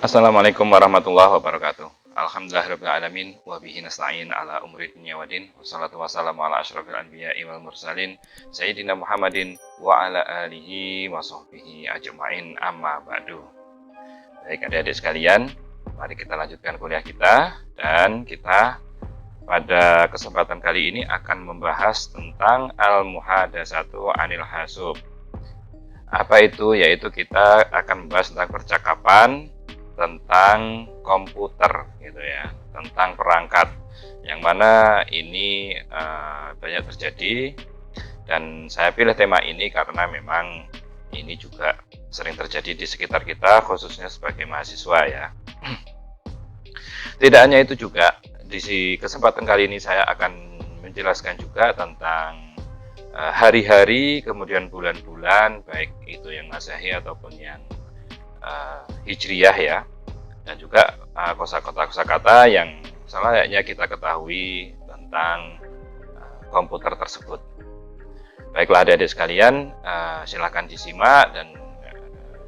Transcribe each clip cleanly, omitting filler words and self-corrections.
Assalamualaikum warahmatullahi wabarakatuh. Alhamdulillahirrabbilalamin. Wabihi nasta'in ala umri dunya wadin. Wassalatu wassalamu ala ashrafil anbiya'i wal mursalin. Sayyidina Muhammadin wa ala alihi wa sahbihi ajma'in amma ba'du. Baik adik-adik sekalian, mari kita lanjutkan kuliah kita. Dan kita pada kesempatan kali ini akan membahas tentang al-muhadatsatu anil hasub. Apa itu? Yaitu kita akan membahas tentang percakapan tentang komputer gitu ya, tentang perangkat, yang mana ini banyak terjadi, dan saya pilih tema ini karena memang ini juga sering terjadi di sekitar kita, khususnya sebagai mahasiswa ya. Tidak hanya itu juga, di kesempatan kali ini saya akan menjelaskan juga tentang hari-hari, kemudian bulan-bulan, baik itu yang Masehi ataupun yang Hijriyah ya, dan juga kosakata yang selayaknya kita ketahui tentang komputer tersebut. Baiklah adik-adik sekalian, silakan disimak dan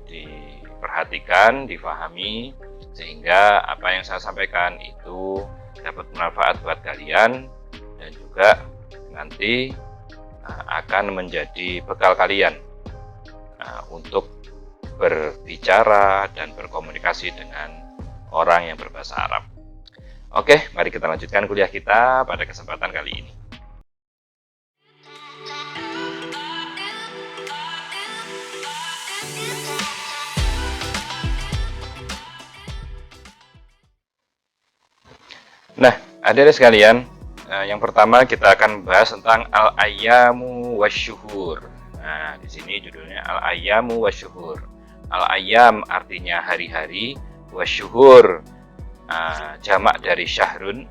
diperhatikan, difahami, sehingga apa yang saya sampaikan itu dapat bermanfaat buat kalian dan juga nanti akan menjadi bekal kalian untuk berbicara dan berkomunikasi dengan orang yang berbahasa Arab. Oke, mari kita lanjutkan kuliah kita pada kesempatan kali ini. Nah, adik-adik sekalian, yang pertama kita akan membahas tentang al-ayyamu wasyuhur. Nah, di sini judulnya al-ayyamu wasyuhur. Al-ayyam artinya hari-hari, wasyuhur jamak dari syahrun.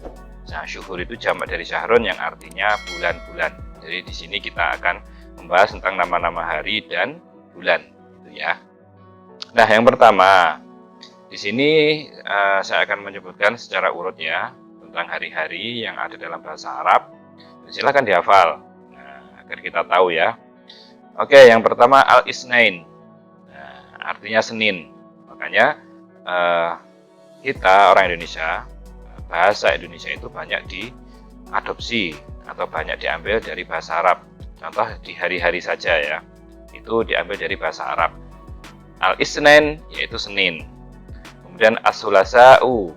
Nah, syuhur itu jamak dari syahrun yang artinya bulan-bulan. Jadi di sini kita akan membahas tentang nama-nama hari dan bulan, gitu ya. Nah, yang pertama di sini saya akan menyebutkan secara urut ya tentang hari-hari yang ada dalam bahasa Arab. Silakan dihafal, agar kita tahu ya. Oke, yang pertama al-isnain. Artinya Senin. Makanya kita orang Indonesia, bahasa Indonesia itu banyak diadopsi atau banyak diambil dari bahasa Arab. Contoh di hari-hari saja ya, itu diambil dari bahasa Arab. Al-Isnain yaitu Senin. Kemudian as-sulasa'u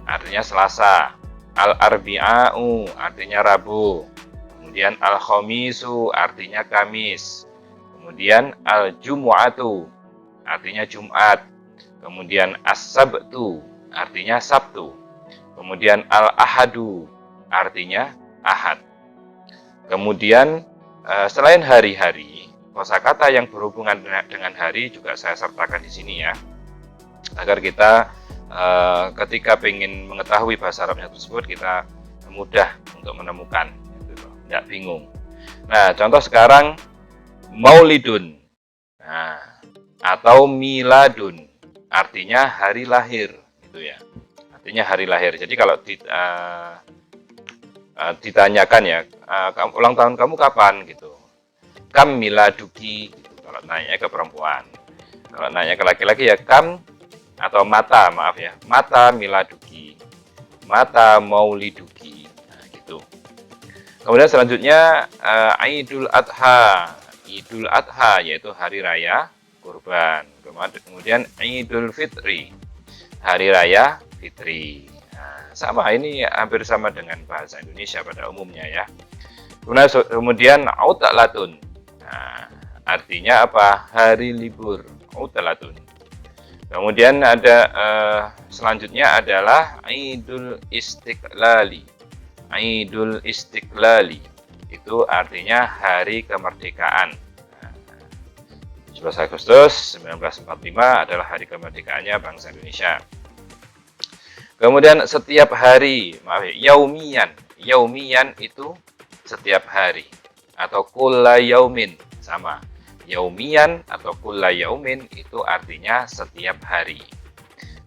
artinya Selasa. Al-arbi'a'u artinya Rabu. Kemudian al-khamisu artinya Kamis. Kemudian al-jumu'atu artinya Jumat. Kemudian as-sabtu artinya Sabtu. Kemudian al-ahadu artinya Ahad. Kemudian selain hari-hari, kosakata yang berhubungan dengan hari juga saya sertakan di sini ya, agar kita ketika ingin mengetahui bahasa Arabnya tersebut kita mudah untuk menemukan, gitu, tidak bingung. Nah, contoh sekarang maulidun. Nah, atau miladun artinya hari lahir, gitu ya, artinya hari lahir. Jadi kalau ditanyakan ya, ulang tahun kamu kapan gitu, kam miladuki gitu, kalau nanya ke perempuan. Kalau nanya ke laki-laki ya kam atau mata, maaf ya, mata miladuki, mata mauliduki, nah, gitu. Kemudian selanjutnya Idul Adha. Idul Adha yaitu hari raya kurban. Kemudian Idul Fitri, hari raya fitri. Nah, sama, ini hampir sama dengan bahasa Indonesia pada umumnya ya. Kemudian Autalatun. Nah, artinya apa? Hari libur. Autalatun. Kemudian ada selanjutnya adalah Idul Istiqlali. Idul Istiqlali itu artinya hari kemerdekaan. 11 Agustus 1945 adalah hari kemerdekaannya bangsa Indonesia. Kemudian setiap hari, maaf ya, yaumiyan. Yaumiyan itu setiap hari, atau kulla yaumin, sama. Yaumiyan atau kulla yaumin itu artinya setiap hari.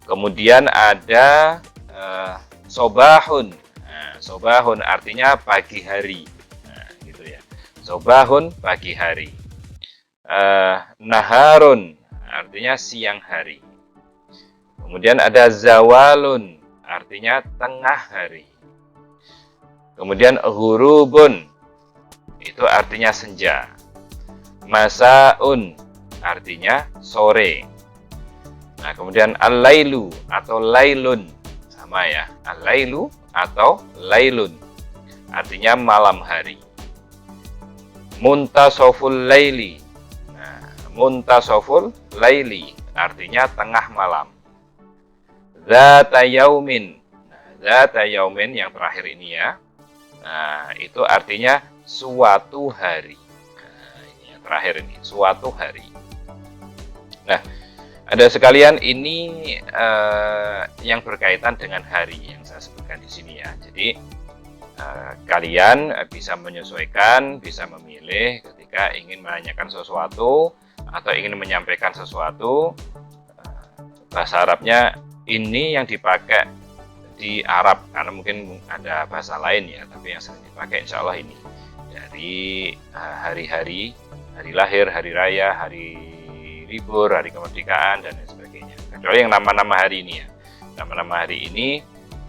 Kemudian ada sobahun. Nah, sobahun artinya pagi hari. Nah, gitu ya. Sobahun pagi hari. Naharun artinya siang hari. Kemudian ada zawalun, artinya tengah hari. Kemudian ghurubun, itu artinya senja. Masaun, artinya sore. Nah, kemudian al-lailu atau lailun, sama ya, al-lailu atau lailun, artinya malam hari. Muntasoful laili, nah, muntasoful laili, artinya tengah malam. Zata yaumin, nah, zata yaumin yang terakhir ini ya, nah itu artinya suatu hari. Nah, ini yang terakhir ini, suatu hari. Nah, ada sekalian ini yang berkaitan dengan hari yang saya sebutkan di sini ya. Jadi kalian bisa menyesuaikan, bisa memilih ketika ingin menanyakan sesuatu atau ingin menyampaikan sesuatu. Bahasa Arabnya ini yang dipakai di Arab, karena mungkin ada bahasa lain ya, tapi yang sering dipakai insya Allah ini. Dari hari-hari, hari lahir, hari raya, hari libur, hari kemerdekaan, dan lain sebagainya. Kecuali yang nama-nama hari ini ya. Nama-nama hari ini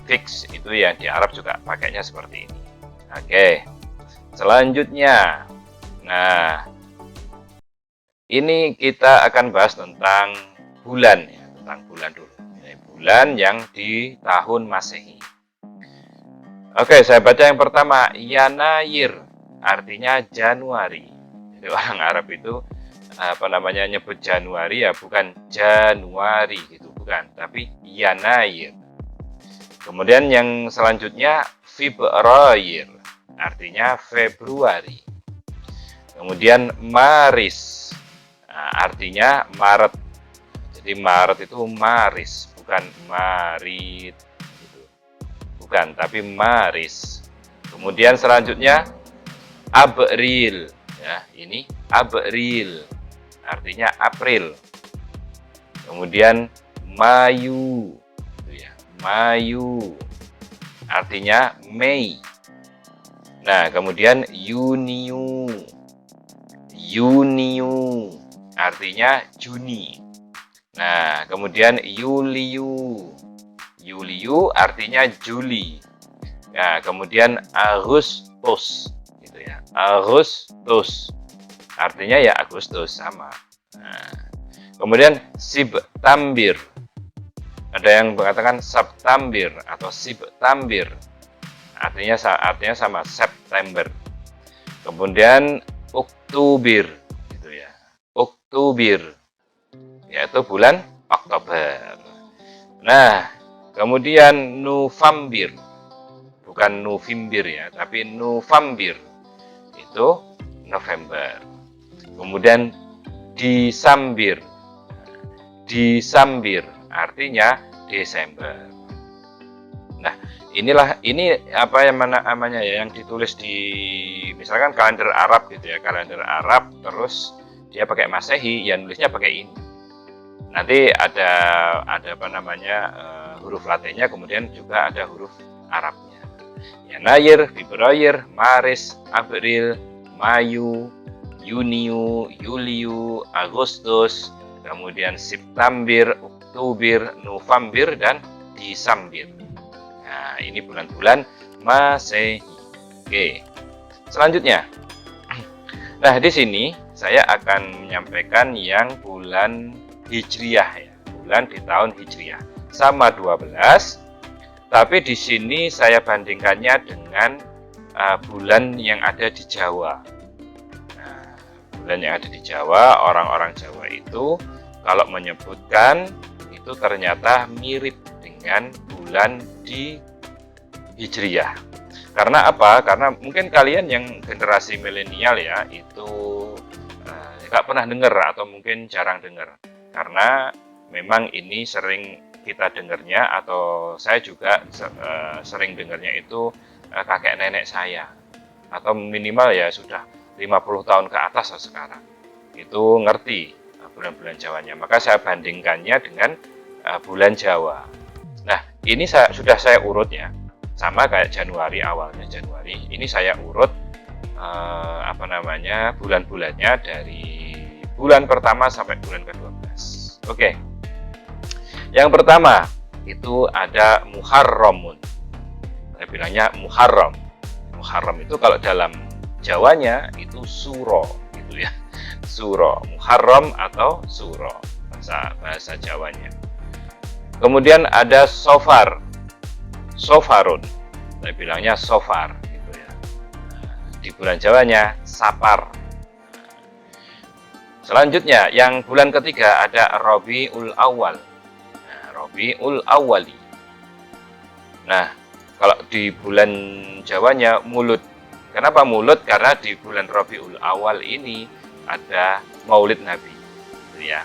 fix, itu yang di Arab juga pakainya seperti ini. Oke, selanjutnya, nah ini kita akan bahas tentang bulan ya, tentang bulan dulu. Ini bulan yang di tahun Masehi. Oke, saya baca yang pertama, Yanayir, artinya Januari. Jadi orang Arab itu nyebut Januari ya, bukan Januari gitu, bukan, tapi Yanayir. Kemudian yang selanjutnya Februari, artinya Februari. Kemudian Maris, artinya Maret. Jadi Maret itu Maris, bukan Marit, gitu. Bukan, tapi Maris. Kemudian selanjutnya April, ya ini April, artinya April. Kemudian Mayu. Mayu, artinya Mei. Nah, kemudian Yuniu, artinya Juni. Nah, kemudian Yuliu, artinya Juli. Nah, kemudian Agustus, gitu ya. Agustus, artinya ya Agustus, sama. Nah, kemudian September. Ada yang mengatakan September atau September, artinya sama, September. Kemudian Oktober, gitu ya, Oktober, yaitu bulan Oktober. Nah, kemudian November, bukan November ya, tapi November, itu November. Kemudian Desember, artinya Desember. Nah, ini apa yang namanya ya, yang ditulis di misalkan kalender Arab gitu ya, kalender Arab, terus dia pakai Masehi, ya nulisnya pakai ini. Nanti ada huruf Latinnya, kemudian juga ada huruf Arabnya. Yanayir, Februari, Maris, April, Mayu, Yuniu, Yuliu, Agustus, kemudian September, Oktober, November, dan Desember. Nah, ini bulan-bulan Masehi. Oke. Selanjutnya. Nah, di sini saya akan menyampaikan yang bulan Hijriah ya. Bulan di tahun Hijriah. Sama 12, tapi di sini saya bandingkannya dengan bulan yang ada di Jawa. Nah, bulan yang ada di Jawa, orang-orang Jawa itu kalau menyebutkan itu ternyata mirip dengan bulan di Hijriah. Karena apa? Karena mungkin kalian yang generasi milenial ya, itu nggak pernah dengar atau mungkin jarang dengar. Karena memang ini sering kita dengarnya, atau saya juga sering dengarnya itu kakek nenek saya, atau minimal ya sudah 50 tahun ke atas sekarang, itu ngerti bulan-bulan Jawanya. Maka saya bandingkannya dengan bulan Jawa. Nah, ini sudah saya urut ya, sama kayak Januari, awalnya Januari. Ini saya urut bulan-bulannya dari bulan pertama sampai bulan ke-12. Oke. Yang pertama itu ada muharramun. Saya bilangnya muharram. Muharram itu kalau dalam Jawanya itu suro, gitu ya. Suro, muharram atau suro, bahasa Jawanya. Kemudian ada sofar, sofarun. Saya bilangnya sofar, gitu ya. Di bulan Jawanya sapar. Selanjutnya yang bulan ketiga ada Rabiul Awal. Rabiul Awali. Nah, kalau di bulan Jawanya mulut. Kenapa mulut? Karena di bulan Rabiul Awal ini ada Maulid Nabi, gitu ya.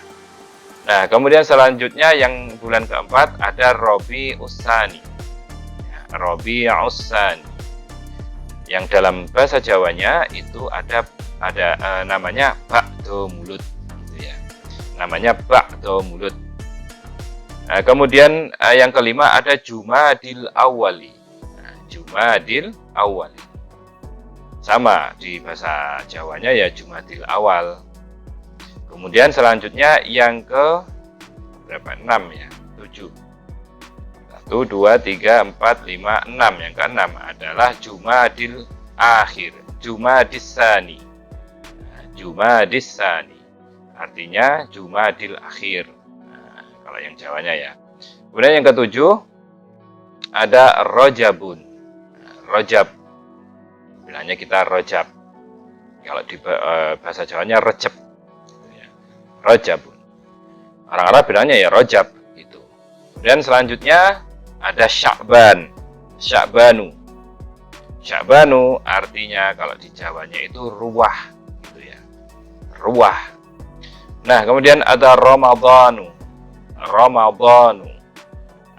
Nah, kemudian selanjutnya yang bulan keempat ada Rabius Tsani. Rabius Tsani. Yang dalam bahasa Jawanya itu ada namanya ba'do mulut, gitu ya. Namanya ba'do mulut. Nah, kemudian yang kelima ada Jumadil Awali. Nah, Jumadil Awali. Sama di bahasa Jawanya ya Jumadil Awal. Kemudian selanjutnya yang ke berapa? 6 ya, 7. 1, 2, 3, 4, 5, 6. Yang ke-6 adalah Jumadil Akhir, Jumadis Tsani. Jumadis Tsani. Artinya Jumadil Akhir. Nah, kalau yang Jawanya ya. Kemudian yang ke-7 ada Rajabun. Rajab. Bilangnya kita Rajab. Kalau di bahasa Jawanya Rejab. Rajabun. Orang Arab bilangnya ya Rajab gitu. Kemudian selanjutnya ada Sya'ban. Sya'banu. Sya'banu artinya kalau di Jawanya itu ruah, gitu ya. Ruah. Nah, kemudian ada Ramadhanu. Ramadhanu.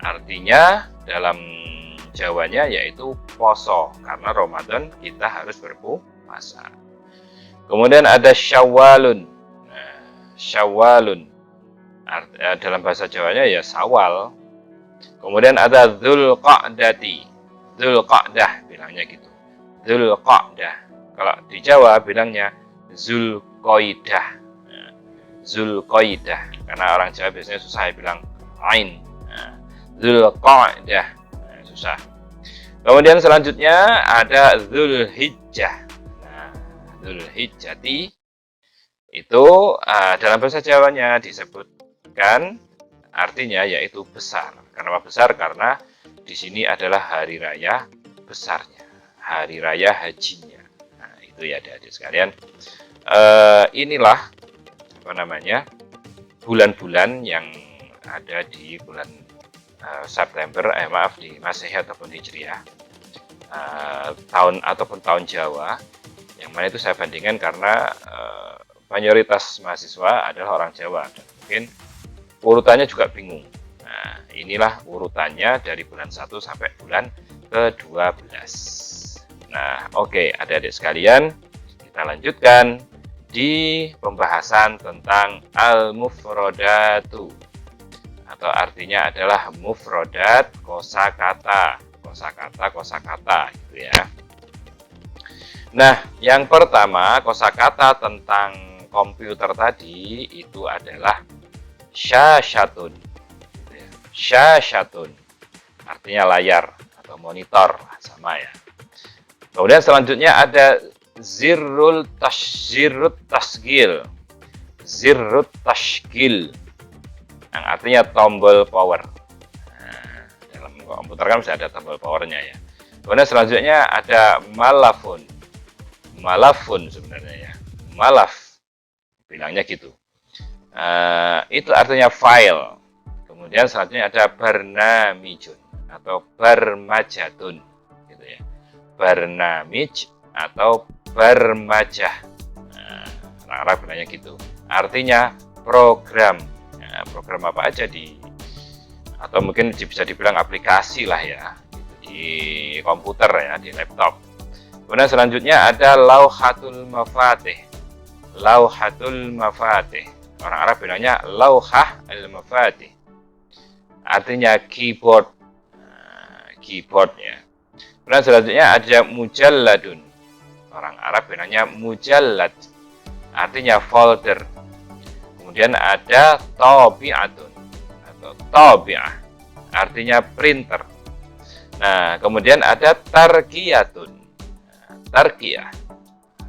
Artinya dalam Jawanya yaitu poso, karena Ramadan kita harus berpuasa. Kemudian ada Syawalun. Nah, Syawalun. Dalam bahasa Jawanya ya Sawal. Kemudian ada Dzulqa'dati. Dzulqa'dah bilangnya gitu. Dzulqa'dah. Kalau di Jawa bilangnya Zulqaidah. Nah, Zulqaidah. Karena orang Jawa biasanya susah bilang ain. Nah, Dzulqa'dah. Nah, susah. Kemudian selanjutnya ada Dzulhijjah. Nah, Dzulhijjati itu dalam bahasa Jawanya disebutkan artinya yaitu besar. Kenapa besar? Karena di sini adalah hari raya besarnya, hari raya hajinya. Nah, itu ya adik-adik sekalian. Inilah apa namanya bulan-bulan yang ada di bulan September, di Masehi ataupun Hijriah, tahun ataupun tahun Jawa. Yang mana itu saya bandingkan karena mayoritas mahasiswa adalah orang Jawa dan mungkin urutannya juga bingung. Nah, inilah urutannya dari bulan 1 sampai bulan ke-12. Nah, oke, adik-adik sekalian, kita lanjutkan di pembahasan tentang al-mufrodatu, atau artinya adalah mufrodat kosakata, kosakata gitu ya. Nah, yang pertama kosakata tentang komputer tadi itu adalah syashatun. Syashatun artinya layar atau monitor, sama ya. Kemudian selanjutnya ada zirrut tasgil. Zirrut tashgil yang artinya tombol power. Nah, dalam komputer kan bisa ada tombol powernya ya. Kemudian selanjutnya ada malafun. Malafun sebenarnya ya. Malaf bilangnya gitu. Itu artinya file. Kemudian selanjutnya ada barnamijun atau barmajatun gitu ya. Barnamij atau barmajah. Orang Arab bilangnya gitu. Artinya program. Nah, program apa aja atau mungkin bisa dibilang aplikasi lah ya, di komputer ya, di laptop. Kemudian selanjutnya ada lauhatul mafatih. Lauhatul mafatih. Orang Arab bilangnya lauhah al-mafatih. Artinya keyboard. Keyboard ya. Kemudian selanjutnya ada mujalladun. Orang Arab bilangnya mujallad. Artinya folder. Kemudian ada tabi'atun atau tabi'ah, artinya printer. Nah, kemudian ada tarqiyatun. Tarqiyah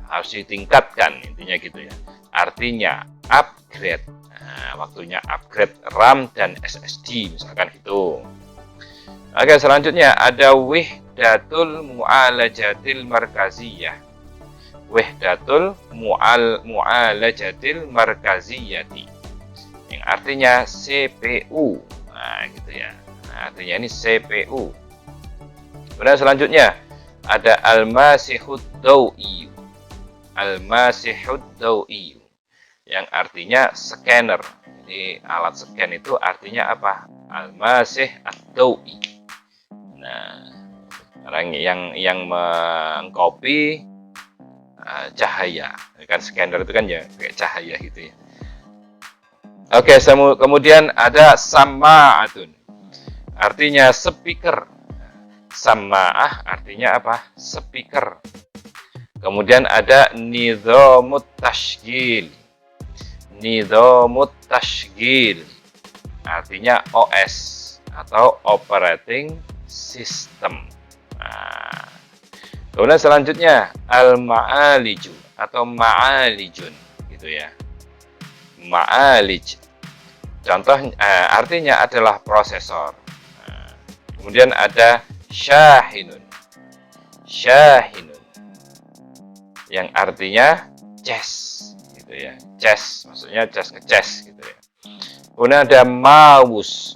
harus ditingkatkan, intinya gitu ya. Artinya upgrade. Nah, waktunya upgrade RAM dan SSD misalkan gitu. Oke, selanjutnya ada wahdatul mu'alajatil markaziyah. Wahdatul mu'alajatil markaziyati, yang artinya CPU. Nah, gitu ya. Nah, artinya ini CPU. Kemudian selanjutnya ada al-masihud dawi. Al-masihud dawi, yang artinya scanner. Jadi alat scan itu artinya apa? Al-masih ad-dawi. Nah, orang yang mengcopy cahaya, kan scanner itu kan ya kayak cahaya gitu ya. Oke, kemudian ada sama'atun, artinya speaker. Sama'ah artinya apa? Speaker. Kemudian ada nizamut tashghil. Nizamut tashghil artinya OS atau operating system. Nah, kemudian selanjutnya al-ma'aliju atau ma'alijun gitu ya. Ma'alij. Contoh artinya adalah prosesor. Nah, kemudian ada syahinun. Syahinun, yang artinya chess gitu ya. Chess maksudnya chess nge-chess gitu ya. Kemudian ada mouse.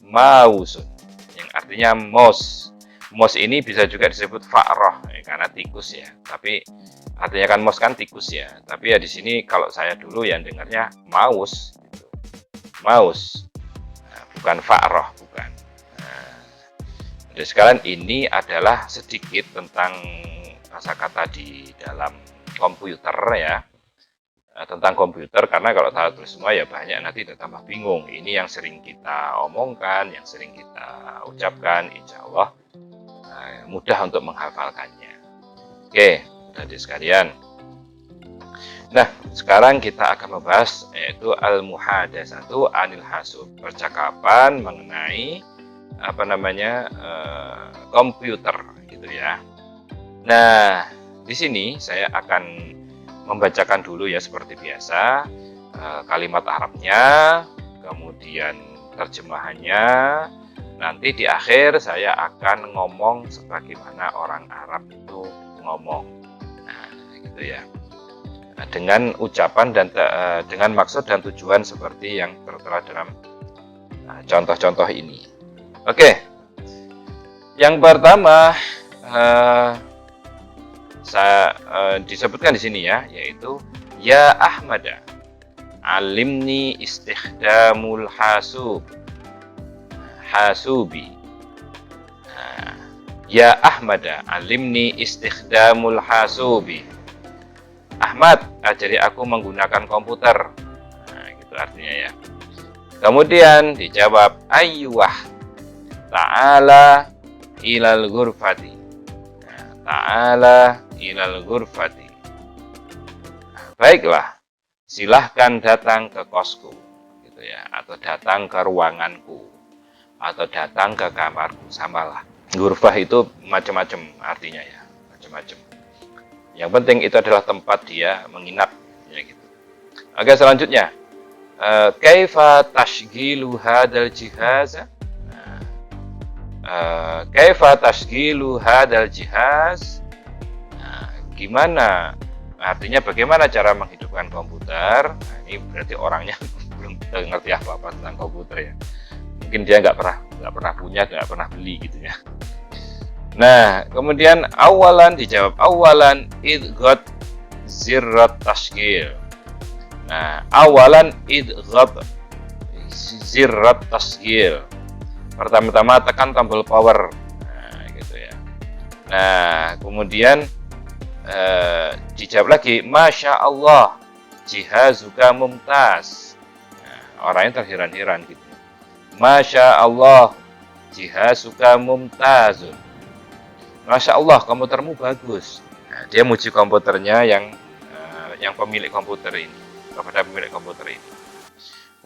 Mausun, yang artinya mouse. Mouse ini bisa juga disebut fa'roh ya, karena tikus ya. Tapi artinya kan mouse kan tikus ya. Tapi ya di sini kalau saya dulu yang dengarnya mouse gitu. Mouse. Nah, bukan fa'roh, bukan. Nah, jadi sekarang ini adalah sedikit tentang kata-kata di dalam komputer ya, tentang komputer, karena kalau saya tulis semua ya banyak nanti tambah bingung. Ini yang sering kita omongkan, yang sering kita ucapkan, insya Allah mudah untuk menghafalkannya. Oke, adik sekalian. Nah, sekarang kita akan membahas yaitu al-muhadatsatu anil hasub, percakapan mengenai komputer gitu ya. Nah, di sini saya akan membacakan dulu ya seperti biasa kalimat Arabnya, kemudian terjemahannya. Nanti di akhir saya akan ngomong sebagaimana orang Arab itu ngomong. Nah, gitu ya. Nah, dengan ucapan dan dengan maksud dan tujuan seperti yang tertera dalam contoh-contoh ini. Oke. Yang pertama saya disebutkan di sini ya, yaitu ya Ahmada alimni istikhdamul hasubi. Nah, ya Ahmada alimni istikhdamul hasubi. Ahmad, ajari aku menggunakan komputer. Nah, gitu artinya ya. Kemudian dijawab ayyuh ta'ala ilal ghurfati. Nah, ta'ala ilal ghurfati. Nah, baiklah, silahkan datang ke kosku gitu ya, atau datang ke ruanganku, atau datang ke kamarku, samalah. Ghurfah itu macam-macam artinya ya, macam-macam. Yang penting itu adalah tempat dia menginap ya gitu. Oke, selanjutnya kaifa tashghilu hadzal jihaz? Kaifa tashghilu hadzal jihaz? Gimana? Artinya bagaimana cara menghidupkan komputer? Nah, ini berarti orangnya belum ngerti apa-apa tentang komputer ya. Mungkin dia nggak pernah punya, nggak pernah beli gitu ya. Nah, kemudian awalan dijawab awalan idghab zirrat tashghil. Nah, awalan idghab zirrat tashghil. Pertama-tama tekan tombol power. Nah, gitu ya. Nah, kemudian dijawab lagi, Masya Allah, jihazuka mumtaz. Nah, orangnya terheran-heran gitu. Masya Allah, jihazuka mumtazun. Masya Allah, komputermu bagus. Nah, dia muji komputernya yang pemilik komputer ini, kepada pemilik komputer ini.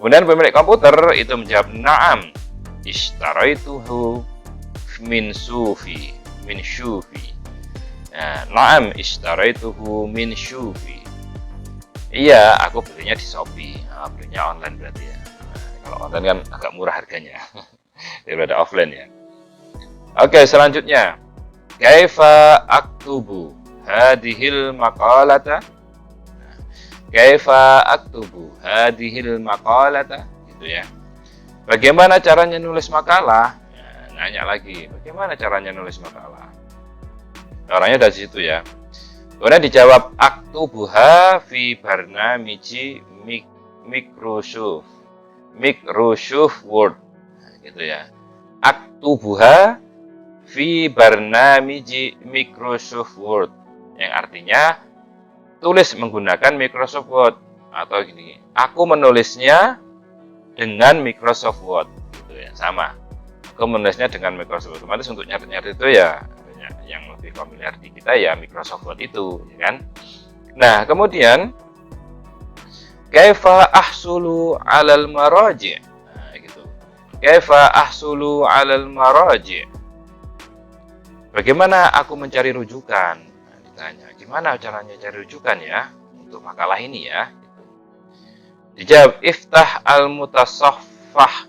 Kemudian pemilik komputer itu menjawab, na'am, ishtaraituhu min sufi, min syufi. Nah, na'am, ishtaraituhu min syufi. Iya, aku belinya di Shopee. Nah, belinya online berarti ya. Nah, kalau online kan agak murah harganya daripada offline ya. Oke, selanjutnya. Kaifa aktubu hadhil maqalata? Kaifa aktubu hadhil maqalata? Gitu ya. Bagaimana caranya nulis makalah? Nah, nanya lagi, bagaimana caranya nulis makalah? Caranya dari situ ya. Kemudian dijawab, aktubuha fi barnamiji Microsoft Word. Nah, gitu ya. Aktubuha fi barnamiji Microsoft Word, yang artinya tulis menggunakan Microsoft Word, atau gini, aku menulisnya dengan Microsoft Word, gitu ya, sama. Aku menulisnya dengan Microsoft Word. Otomatis untuk nyari-nyari itu ya yang lebih familiar di kita ya Microsoft Word itu, ya kan? Nah, kemudian kaifa ahsulu 'alal maraji'. Nah, gitu. Kaifa ahsulu 'alal maraji'. Bagaimana aku mencari rujukan? Nah, ditanya, gimana caranya cari rujukan ya untuk makalah ini ya? Dijawab, iftah al-mutasaffah.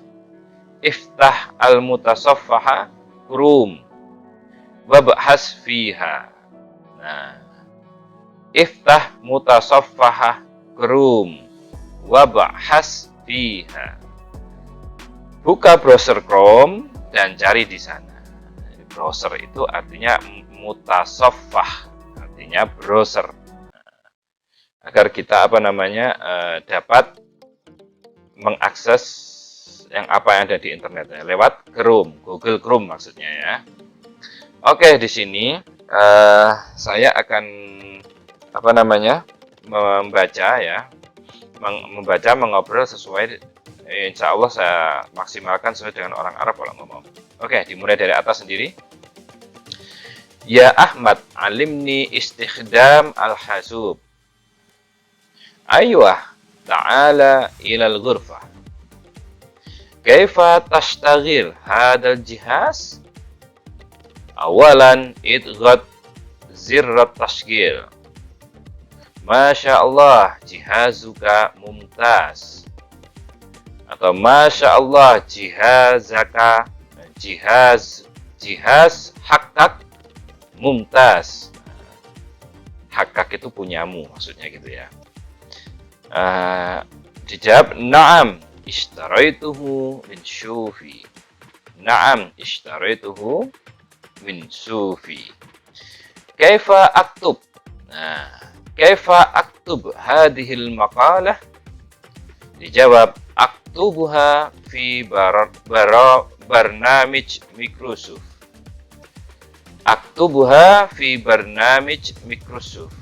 Iftah al-mutasaffah Chrome wabhas fiha. Nah, iftah mutasaffah Chrome wabhas fiha. Buka browser Chrome dan cari di sana. Browser itu artinya mutasaffah, artinya browser. Agar kita dapat mengakses yang ada di internet ya, lewat Chrome, Google Chrome maksudnya ya. Oke, di sini saya akan membaca ya, mengobrol sesuai, insya Allah saya maksimalkan sesuai dengan orang Arab kalau ngomong. Oke, dimulai dari atas sendiri. Ya Ahmad, alimni istikhdam al-hasub. Aywah, ta'ala ilal ghurfah. Kaifa tashtagil hadal jihaz? Awalan idghat zirrat tashghil. Masya Allah, jihazuka mumtaz. Atau Masya Allah, jihaz hakak mumtaz. Hakak itu punyamu maksudnya gitu ya. Dijawab, na'am ishtaraituhu min syufi. Na'am ishtaraituhu min syufi. Kaifa aktub? Nah, kaifa aktub hadhil maqalah? Dijawab, aktubuha fi barnamij Microsoft. Aktubuha fi barnamij Microsoft.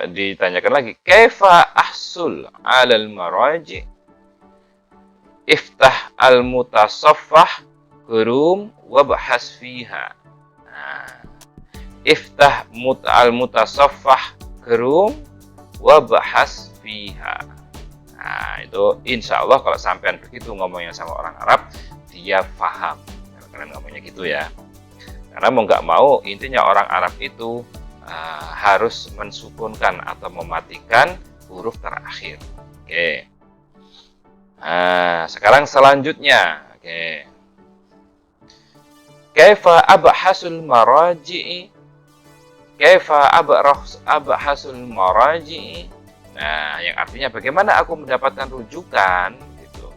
Ditanyakan lagi, kaifa ahsul 'alal maraji'? Iftah al-mutasaffah Chrome wabhas fiha. Nah, iftah al-mutasaffah Chrome wabhas fiha. Nah, itu insya Allah kalau sampean begitu ngomongnya sama orang Arab, dia paham. Kalian ngomongnya gitu ya. Karena mau nggak mau, intinya orang Arab itu harus mensukunkan atau mematikan huruf terakhir. Oke. Nah, sekarang selanjutnya. Oke. Kaifa abhasul maraji'i? Kaifa abhasul maraji'i? Nah, yang artinya bagaimana aku mendapatkan rujukan gitu.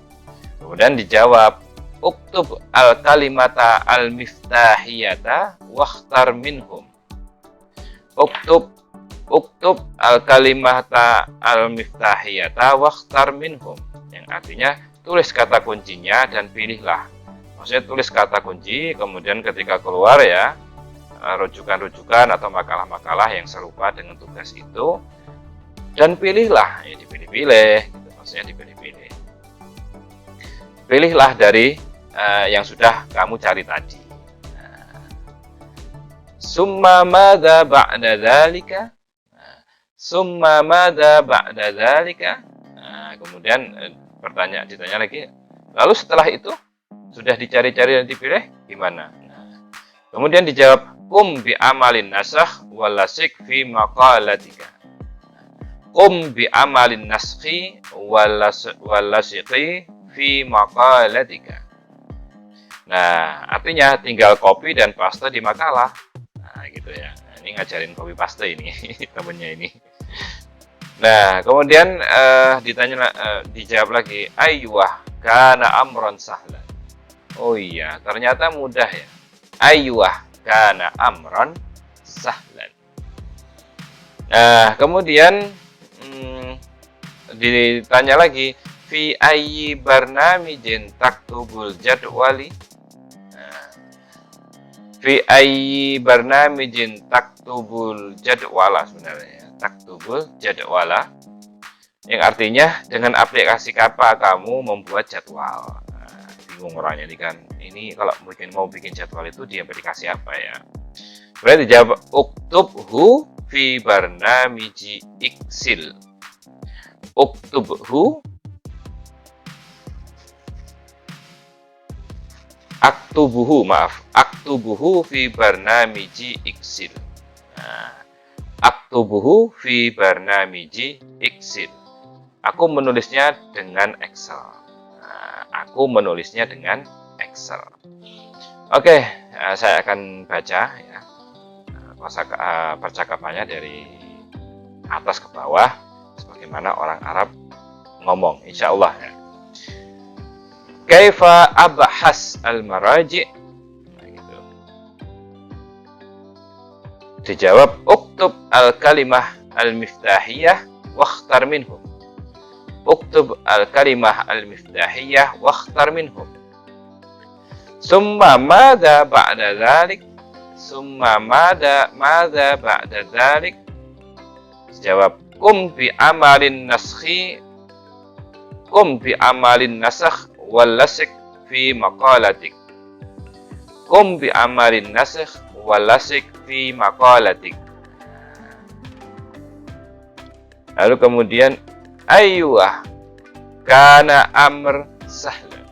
Kemudian dijawab, uktub al-kalimata al-miftahiyata wakhtar minhum. Uktub al-kalimata al-miftahiyata wakhtar minhum. Yang artinya tulis kata kuncinya dan pilihlah. Maksudnya tulis kata kunci, kemudian ketika keluar ya, rujukan-rujukan atau makalah-makalah yang serupa dengan tugas itu, dan pilihlah, ya dipilih-pilih, gitu. Maksudnya dipilih-pilih. Pilihlah dari yang sudah kamu cari tadi. Summa madza ba'da dzalika? Summa madza ba'da dzalika? kemudian ditanya lagi, lalu setelah itu sudah dicari-cari dan dipilih gimana? Kemudian dijawab, bi amalin nasakh wal lasik fi maqalatika. Bi amalin naskhi wal lasiqi fi maqalatika. Nah, artinya tinggal copy dan paste di makalah. Nah, gitu ya. Nah, ini ngajarin copy paste ini temennya ini. Nah, kemudian dijawab lagi, ayyuh kana amron sahlan. Oh iya, ternyata mudah ya. Ayyuh kana amron sahlan. Nah, kemudian ditanya lagi, fi ayyi barnamijin taktubul jadwali. Fi ayyi barnamijin taktubul jadwala, sebenarnya taktubul jadwala, yang artinya dengan aplikasi apa kamu membuat jadwal. Nah, bingung orangnya ini kan, ini kalau mungkin mau bikin jadwal itu di aplikasi apa ya. Kemudian dijawab, uktubhu fi barnamiji Excel. Uktubhu aktubuhu fi barnamiji Excel. Nah, aktubuhu fi barnamiji Excel. Aku menulisnya dengan Excel. Nah, aku menulisnya dengan Excel. Oke, saya akan baca ya percakapannya dari atas ke bawah, sebagaimana orang Arab ngomong, insya Allah ya. Kaifa abhas al-maraji'? Nah, gitu. Dijawab, uktub al-kalimah al-miftahiyah wakhtar minhum. Uktub al-kalimah al-miftahiyah wakhtar minhum. Summa madza ba'da dzalik? Summa madza ba'da dzalik? Dijawab, qum bi amalin nasakh wal lasik fi maqalatik. Qum bi amalin nasakh wal lasik fi maqalatik. Lalu kemudian, ayyuh kana amr sahlan.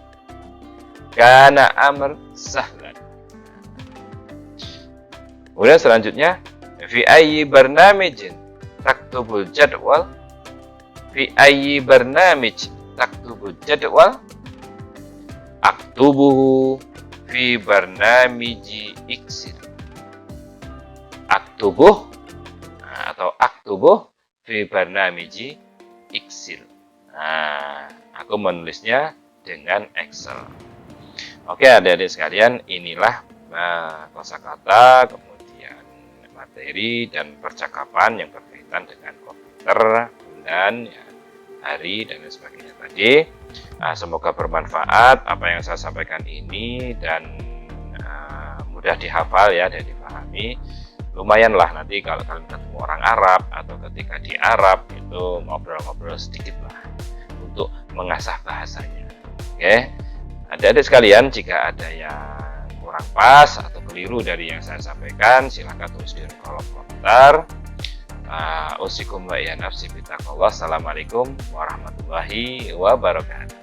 Kana amr sahlan. Kemudian selanjutnya, fi ayyi barnamijin taktubul jadwal. Fi ayyi barnamij taktubul jadwal. Aktubuhu fi barnamiji Excel. Aktubuh atau aktubuh fi barnamiji Excel. Nah, aku menulisnya dengan Excel. Oke, adik-adik sekalian, inilah kosakata, kemudian materi dan percakapan yang berkaitan dengan komputer, bulan, ya, hari, dan lain sebagainya tadi. Nah, semoga bermanfaat apa yang saya sampaikan ini dan mudah dihafal ya dan dipahami. Lumayan lah nanti kalau kalian ketemu orang Arab atau ketika di Arab itu ngobrol-ngobrol sedikit lah untuk mengasah bahasanya. Oke, adik-adik sekalian, jika ada yang kurang pas atau keliru dari yang saya sampaikan, silahkan tulis di kolom komentar. Usikum wa iya nafsi bitaqwallah. Assalamualaikum warahmatullahi wabarakatuh.